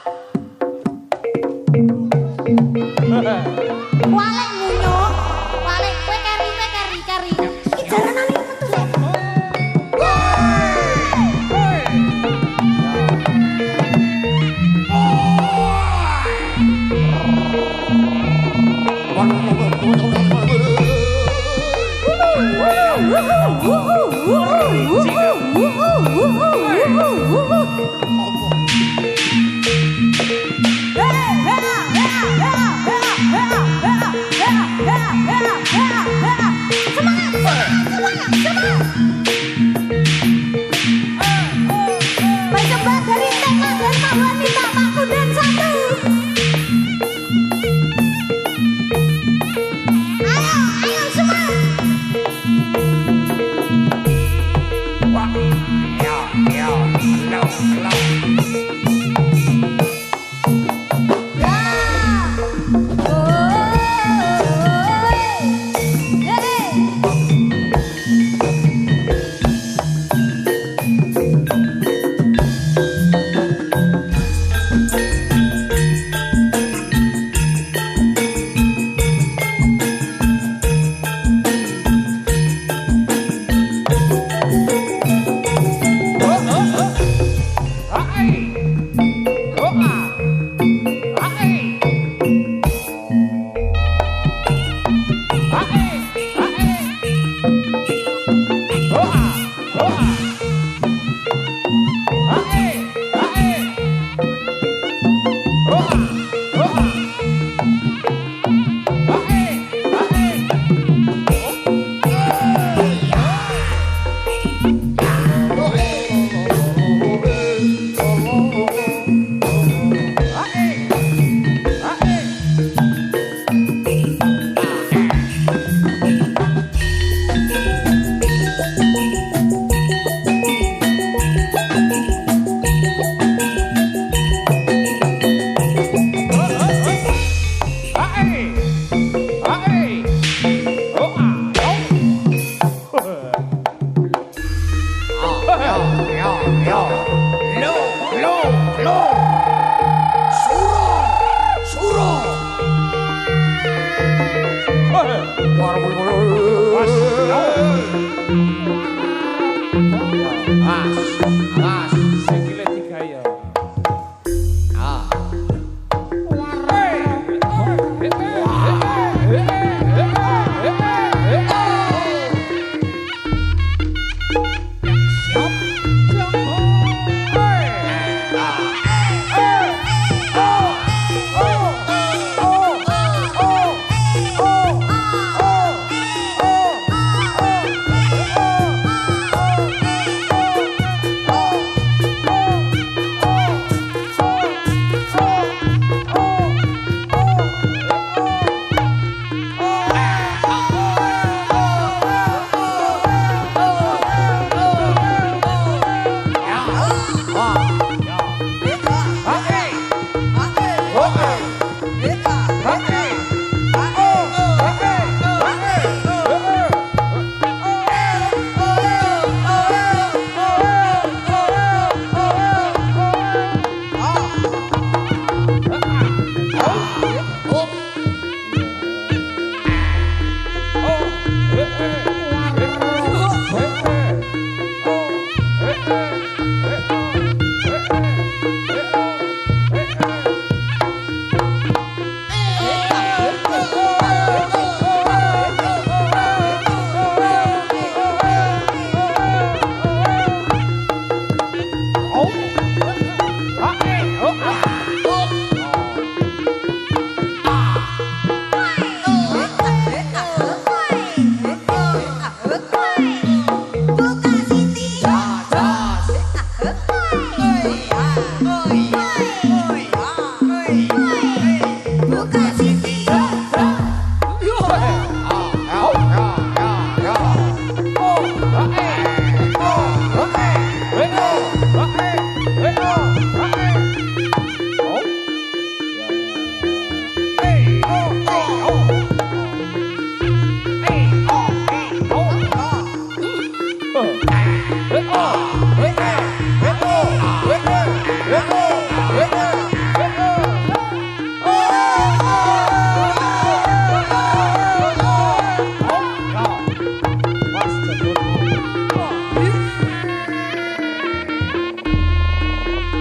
Walek munyo, walek kowe keri. Iki jaranane metu sik. Persembahan dari Teka dan Pak Wanita, Pak Kudan satu. Ayo semua.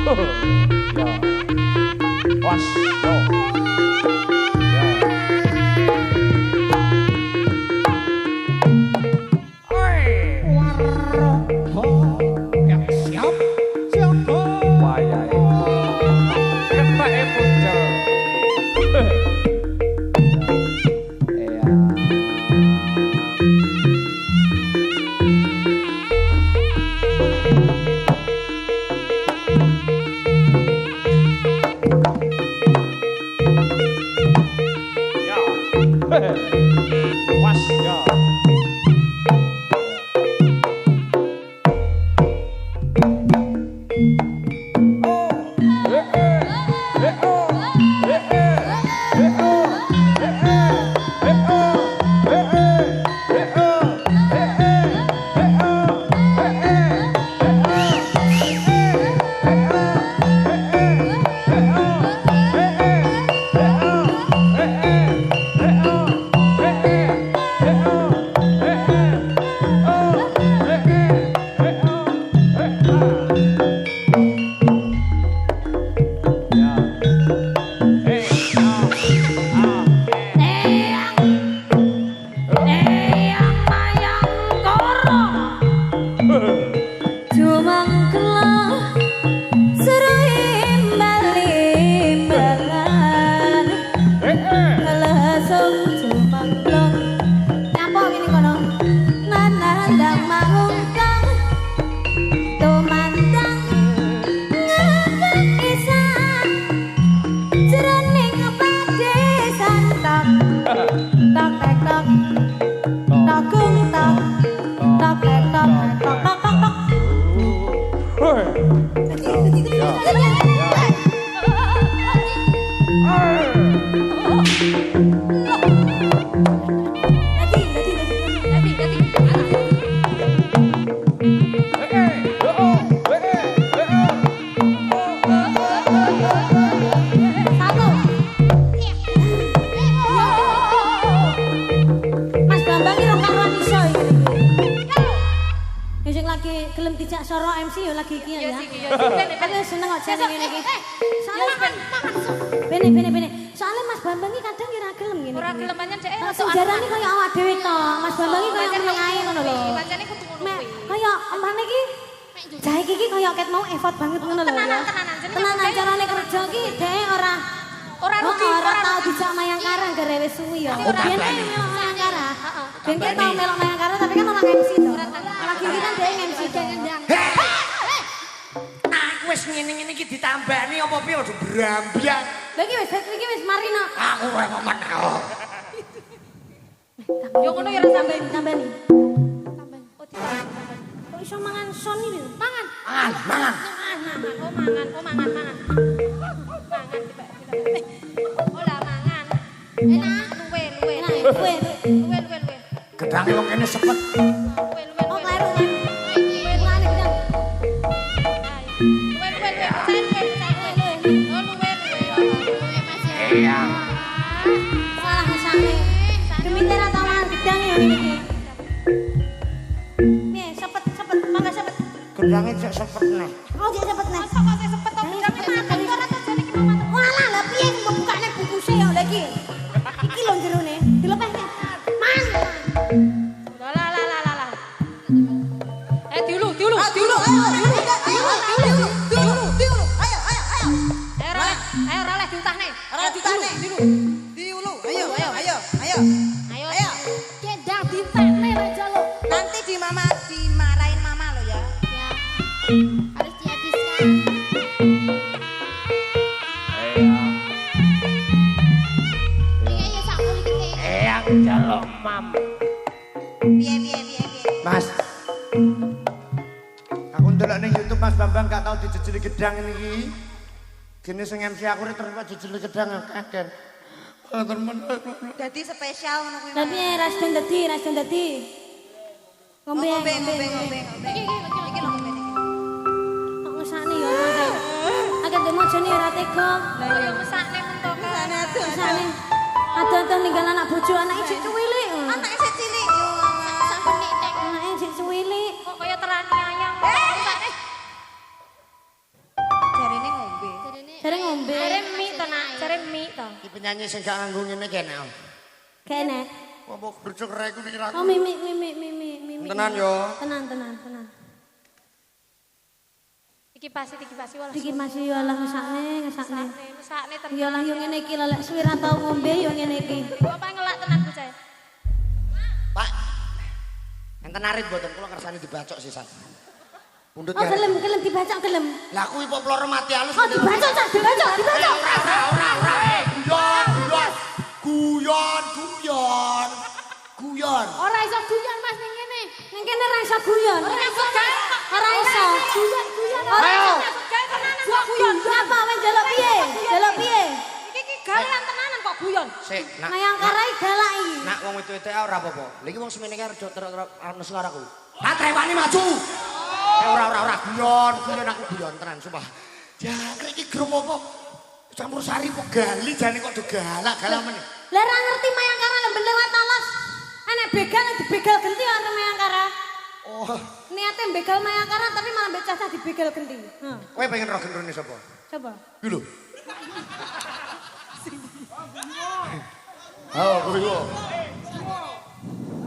Was, yo. Mas, aku ndelok ning YouTube Mas Bambang gak tau dijejeli gedang ini. Gini sing MC aku rek terus dijejeli gedang kaget. Dadi spesial ngono kuwi. Tapi rasdon dadi. Ngombe. Iki lho ngombe. Kok mesane ya Mas. Agak demojone ora tega. Lah ya mesane mentok. Mesane. Aduh ninggal anak bojo anake cek cuwilik. Anake sik cilik yo. Sampun nek anake cek cuwilik. Kok kaya terani ayam. Jarine Jare ngombe. Jare mie to nak, jare mie to. Iki penyanyi sing gak nganggo ngene kene. Kene. Apa bercuk rek iku iki Oh mimi. Tenan yo. Tenan. Iki pasti walah. Iki masih yo lah ngesakne. Mesakne tenan. Yo lah yo ngene iki lek suwi ra tau ngombe yo ngene iki. Apa ngelak tenan bocah. Pak. Enten arit mboten kula kersane dibacok sisan. Pundut Oh gelem dibacok gelem. Lah kuwi kok ploro mati halus. Oh dibacok Cak, dibacok. Guyon. Ora iso guyon Mas ning kene. Ning kene ra iso guyon. Ora iso. Guyon. Ayo. Gawe tenanan kok guyon. Apa wis njaluk piye? Njaluk piye? Iki gawean tenanan kok guyon. Sik, nak. Mayang karai galak iki. Nak wong wedok ora apa-apa. Lha iki wong semene iki rada ana suaraku. Tak trewani maju. Ora guyon aku guyon tenan sumpah. Jangkrik iki grum apa? Campur sari kok gali jane kok do galak-galak meneh. Lah ra ngerti mayang kara lembel lewat alas. Enek begal dibegal genti karo mayang kara. Oh, Niate begal mayang kara tapi malah mbek cacah dibegal genti. Heeh. kowe pengen roh gendrone sapa? Coba. Iki lho. Oh, kuwi lho.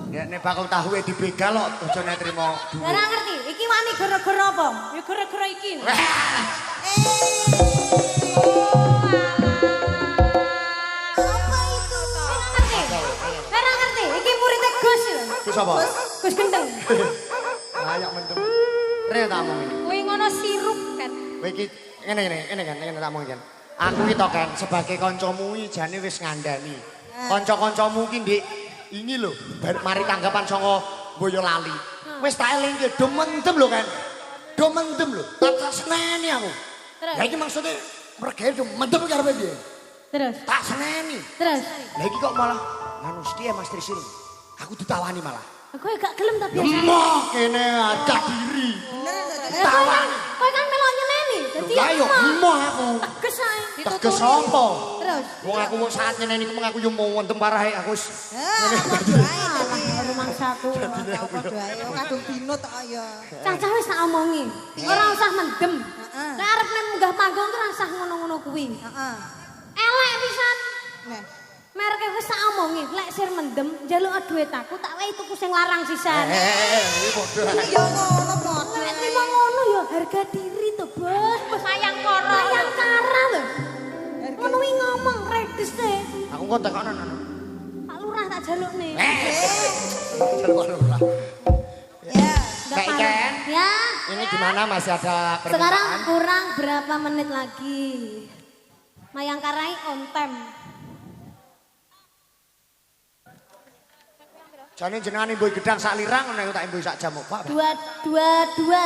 Ya nek bakal tahu dibegal kok bojone trimo duwe. Lah ra ngerti, iki wani gara-gara apa? Ya gara-gara iki. Apa itu? Ora ngerti, iki muridé Gus. Ku sapa? Gus Gendeng. Ayo mendem. Rene tak omong iki. Kuwi ngono sirup kan. Kowe iki ngene kan tak omong kan. Aku iki to kan sebagai kancamu iki jane wis ngandani. Kanca-kancamu iki Dik, ini lho mari tanggapan saka Boyolali. Wis tak elingke do mendem lho kan. Do mendem lho. Tak seneni aku. Terus. Lah iki maksude mergawe do mendem iki arepe piye? Terus. Tak seneni. Terus. Lah iki kok malah anu setia Mas Trisil. Aku ditawani malah. Aku gak gelem ta biasa. Emoh kene ada diri. Tawani. Kowe kan melok nyeneni. Dadi Lah yo emoh aku. teges ae. Teges apa? Terus. Wong aku mau saat nyeneni ku aku yo mau wonten parahe aku wis. Rumah satu. Kadung dino tok ya. Cacah wis tak omongi. Ora usah mendem. Nek arep nek munggah panggung ora usah ngono-ngono kuwi. Heeh. Elek pisan. Nah, Mereke wis tak omongi, lek sir mendem njaluk duit aku tak wehi tuku sing larang sisan. Iki padha ae. ya ngono padha. Nek terima ngono ya harga diri to, Bos. Sayang karo. Mayang kara lho. Ngono wi ngomong redis teh. Aku kok tekono anu. Pak Lurah tak jalukne. Ya. Kak Iken, Ya. ini gimana masih ada Sekarang permintaan? kurang berapa menit lagi? Mayang karai on time. Jane jenengan imbuh gedang sak lirang nek tak imbuh sak jam Pak. Dua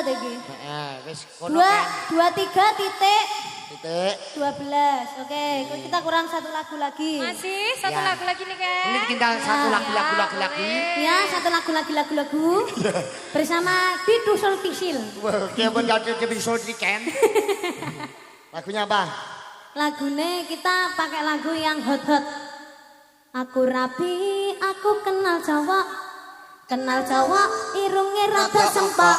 iki. Heeh, wis kono kan. 23 titik Titik. 12. Oke, kita kurang satu lagu lagi. Masih satu Ya. lagu lagi nih, Kak. Ini tinggal satu lagu-lagu lagi. Ya, satu lagu bersama Didu Soltisil. Wah, dia pun jadi bisa diken. Lagunya apa? Lagune kita pakai lagu yang hot-hot. Aku rapi, aku kenal cowok. Kenal cowok, irungnya rada sempok.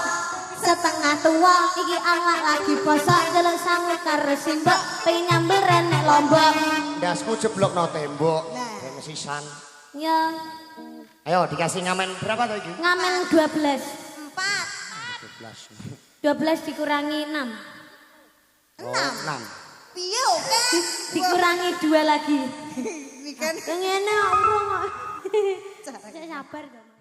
Setengah tua, iki awak lagi bosok. Jelek sangu karo simbok, pengen nyambel renek lombok. Dasku jeblok no tembok. Kayak mesisan. Ya, Ayo dikasih ngamen berapa tuh iki? ngamen 12. 12. 12 dikurangi 6. Oh, 6. Piye oke? Dikurangi 2 lagi. Iki kan Ngene urung kok. Sabar to.